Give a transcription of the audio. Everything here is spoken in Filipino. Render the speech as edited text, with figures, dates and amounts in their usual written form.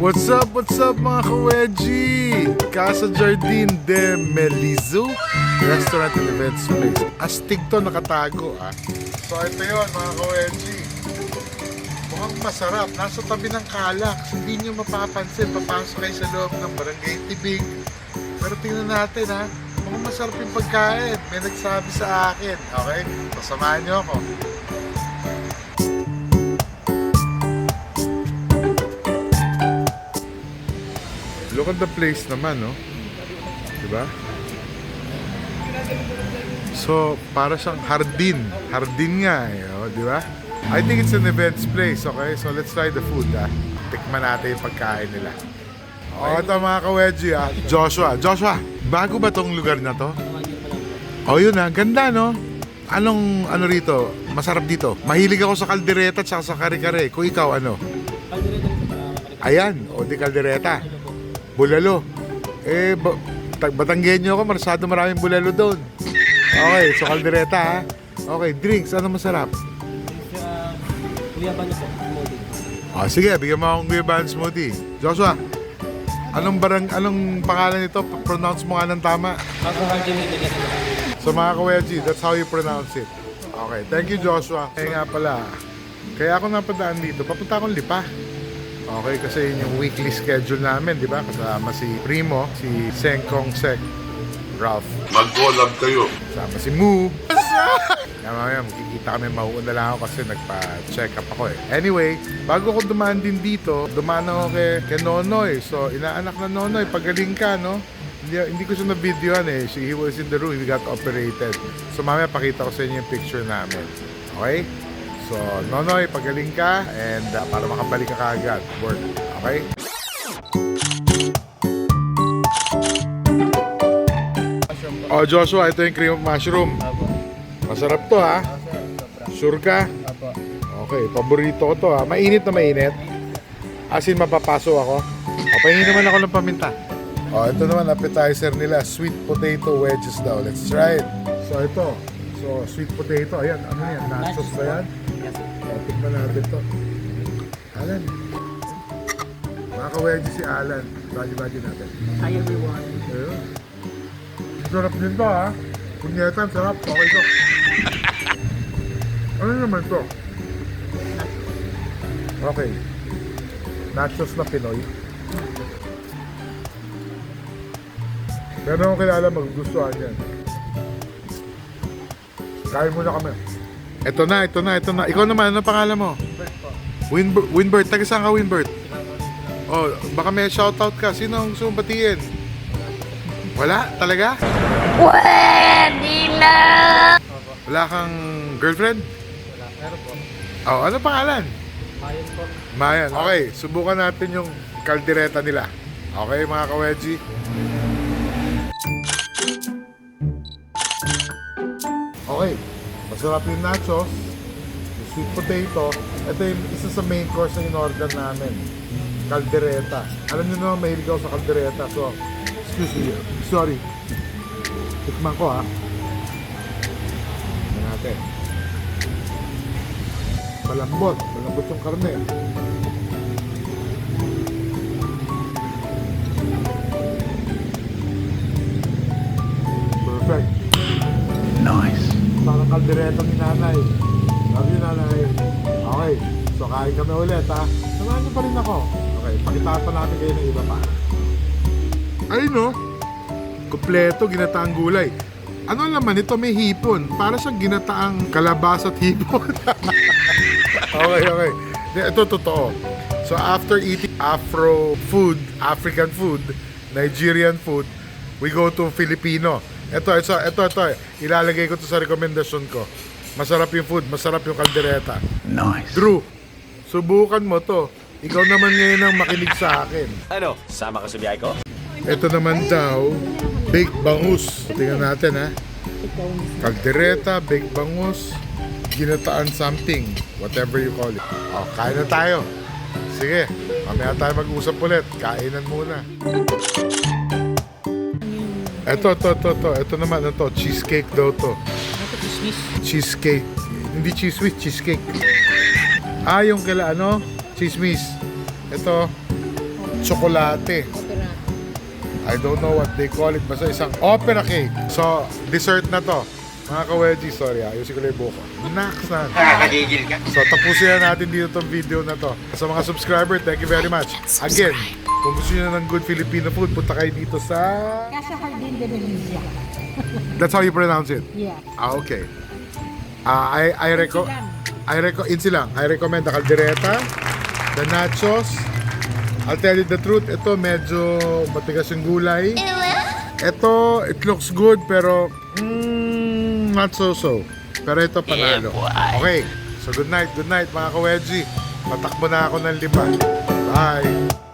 What's up mga ka-wedgy? Casa Jardin de Melizo Restaurant and Events Place. Astig to, nakatago ah. So ito yun mga ka-wedgy. Mukhang masarap. Nasa tabi ng Calax. Hindi nyo mapapansin. Papasok kayo sa loob ng Barangay Tibig. Pero tingnan natin ha. Mukhang masarap yung pagkain. May nagsabi sa akin. Okay? Pasamahan nyo ako. Look at the place naman, no? Diba? So, para siyang hardin. Hardin nga, eh, oh, diba? I think it's an events place, okay? So, let's try the food, ah. Tikman natin yung pagkain nila. Oh, ito mga ka-wedgie, ah. Joshua, bago ba tong lugar na to? Oh, yun ah. Ganda, no? Anong, ano rito? Masarap dito. Mahilig ako sa kaldereta at sa kare-kare. Kung ikaw, ano? Ayan, o di kaldereta. Bulalo. Eh, Batanggenyo ako, maraming bulalo doon. Okay, so kaldereta ha. Okay, drinks, ano masarap? Guyaban po, smoothie. Oh, sige, bigyan mo akong guyaban smoothie. Joshua, anong pangalan nito? Pronounce mo nga ng tama. So mga ka-wedgie, that's how you pronounce it. Okay, thank you Joshua. Eh nga pala, kaya ako napadaan dito, papunta akong Lipa. Okay, kasi yun yung weekly schedule namin, di ba? Kasama si Primo, si Sengkong Sek, Ralph. Mag-collab kayo. Kasama si Moo. Kaya mamaya, makikita kami, mauuna lang ako kasi nagpa-check up ako eh. Anyway, bago ko dumaan din dito, dumaan ako kay Nonoy. So, inaanak na Nonoy, pagaling ka, no? Hindi ko siya na-videoan eh. He was in the room, he got operated. So, mamaya pakita ko sa inyo yung picture namin. Okay? So, Nonoy, pagaling ka and para makabalik ka kaagad. Work. Okay? Oh, Joshua, ito yung cream of mushroom. Masarap to, ha? Sure ka? Okay, paborito ko to, ha? Mainit na mainit. As in, mapapaso ako. Papahingi naman ako ng paminta. Oh, ito naman, appetizer nila. Sweet potato wedges daw. Let's try it. So, ito. So, sweet potato. Ayan, ano yan? Nachos ba yan? Tikman natin to. Alan. Mga ka-wedgie si Alan. Bagi-bagi natin. Hi everyone. Ayun. Sarap din to ha. Kunyetan, sarap. Okay to. Ano naman to? Okay. Nachos na Pinoy. Meron akong kilala magugustuhan yan. Kain muna kami. Ito na. Ikaw naman, ano pangalan mo? Winbert. Taga saan ka, Winbert? Oh, baka may shoutout ka. Sino ang gusto mong batiin? Wala? Talaga? Pwede na! Wala kang girlfriend? Wala. Meron po. Oh, ano pangalan? Mayan po. Mayan. Okay, subukan natin yung kaldereta nila. Okay, mga ka-wedgie? Okay. Masarap yung nachos, yung sweet potato. Ito yung isa sa main course na in-order namin. Kaldereta. Alam nyo naman, mahilig ako sa kaldereta. So, excuse me. Sorry. Tikman ko ha. Tikman natin. Malambot yung karne. Perfect. Nice. Parang kaldereta ni nanay. Sabi ni nanay. Okay, so kain kami ulit ha. Samahan niyo pa rin ako. Okay, pakitaan pa natin kayo ng iba pa. Ayun no, kompleto, ginataang gulay. Ano naman ito, may hipon. Para siyang ginataang kalabasa at hipon. Okay. Ito totoo. So after eating African food, Nigerian food, we go to Filipino. Ito. Ilalagay ko to sa rekomendasyon ko. Masarap yung food, masarap yung kaldereta. Nice. Drew, subukan mo to. Ikaw naman ngayon ang makinig sa akin. Ano? Sama ka sa biyahe ko? Ito naman daw, baked bangus. Tingnan natin ha. Kaldereta, baked bangus, ginataan something, whatever you call it. Oh, kain na tayo. Sige, mamaya tayo mag-usap ulit. Kainan muna. Ito naman, cheesecake daw to. Cheesecake. Hindi cheese whiz, cheesecake. Yung kila chismis. Ito, tsokolate. I don't know what they call it. Basta isang opera cake. So, dessert na to. Mga ka-wedgie, sorry ayusin ko lang yung buko. Naksan. So, tapusin na natin dito tong video na to. Sa mga subscriber, thank you very much. Again, kung gusto nyo ng good Filipino food, punta kayo dito sa... Casa Jardín de Belicia. That's how you pronounce it? Yeah. Okay. Insilang. I recommend the caldereta, the nachos. I'll tell you the truth, ito medyo matigas yung gulay. Ito, it looks good pero not so. Pero ito panalo. Okay, so good night mga ka-wedgie. Matakbo na ako ng 5. Bye!